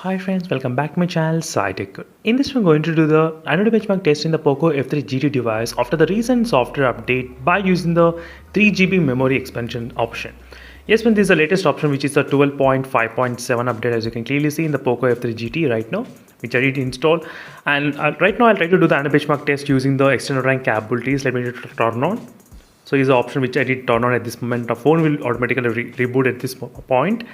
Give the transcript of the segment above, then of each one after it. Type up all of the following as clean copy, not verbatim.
Hi friends, welcome back to my channel SciTech. In this we're going to do the annual benchmark test in the POCO F3 GT device after the recent software update by using the 3GB memory expansion option. Yes, friends, this is the latest option, which is the 12.5.7 update, as you can clearly see in the POCO F3 GT right now, which I did install. And right now I'll try to do the annual benchmark test using the external rank capabilities. Let me turn on. So is the option which I did turn on at this moment. The phone will automatically reboot at this point.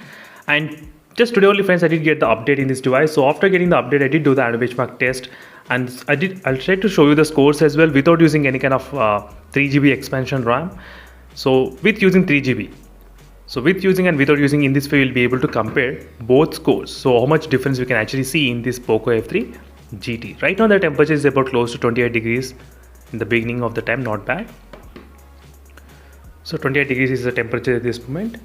And just today only, friends, I did get the update in this device. So after getting the update, I did do the annual benchmark test, and I'll try to show you the scores as well without using any kind of 3GB expansion RAM. So with using 3GB, so with using and without using, in this way you'll be able to compare both scores. So how much difference we can actually see in this POCO F3 GT. Right now the temperature is about close to 28 degrees in the beginning of the time, not bad. So 28 degrees is the temperature at this moment.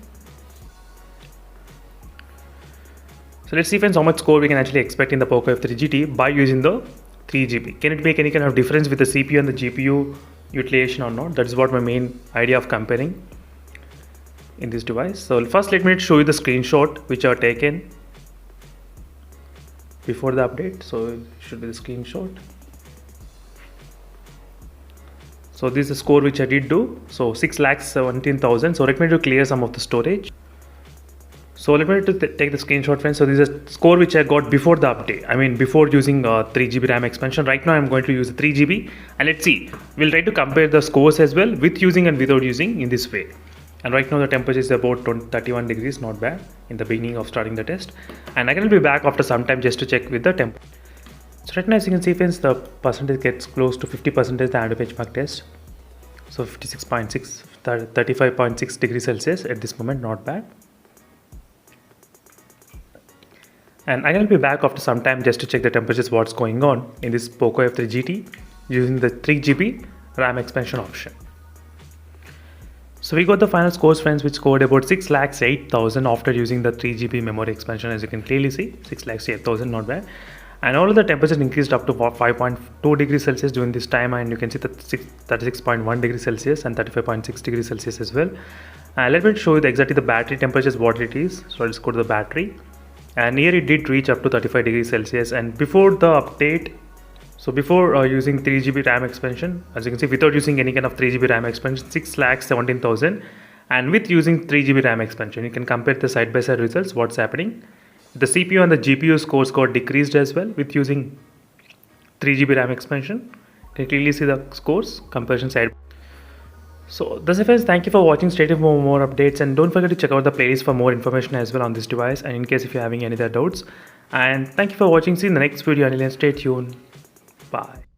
So let's see, friends, how much score we can actually expect in the POCO F3 GT by using the 3GB. Can it make any kind of difference with the CPU and the GPU utilization or not? That is what my main idea of comparing in this device. So first let me show you the screenshot which are taken before the update. So it should be the screenshot. So this is the score which I did do. So 6,17,000. So let me clear some of the storage. So let me take the screenshot, friends. So this is a score which I got before the update. I mean before using 3GB RAM expansion. Right now I'm going to use 3GB, and let's see. We'll try to compare the scores as well with using and without using in this way. And right now the temperature is about 31 degrees, not bad in the beginning of starting the test. And I will be back after some time just to check with the temp. So right now, as you can see, friends, the percentage gets close to 50% the annual benchmark test. So 56.6, 35.6 degrees Celsius at this moment, not bad. And I will be back after some time just to check the temperatures, what's going on in this POCO F3 GT using the 3GB RAM expansion option. So we got the final scores, friends, which scored about 6,08,000 after using the 3GB memory expansion. As you can clearly see, 6,08,000, not bad. And all of the temperatures increased up to 5.2 degrees Celsius during this time, and you can see that 36.1 degrees Celsius and 35.6 degrees Celsius as well. Let me show you exactly the battery temperatures, what it is. So let's go to the battery. And here it did reach up to 35 degrees Celsius. And before the update, so before using 3GB RAM expansion, as you can see, without using any kind of 3GB RAM expansion, 6,17,000. And with using 3GB RAM expansion, you can compare the side-by-side results, what's happening. The CPU and the GPU scores got decreased as well with using 3GB RAM expansion. You can clearly see the scores, comparison side. So that's it, friends. Thank you for watching. Stay tuned for more updates, and don't forget to check out the playlist for more information as well on this device, and in case if you're having any other doubts. And thank you for watching. See you in the next video, and stay tuned. Bye.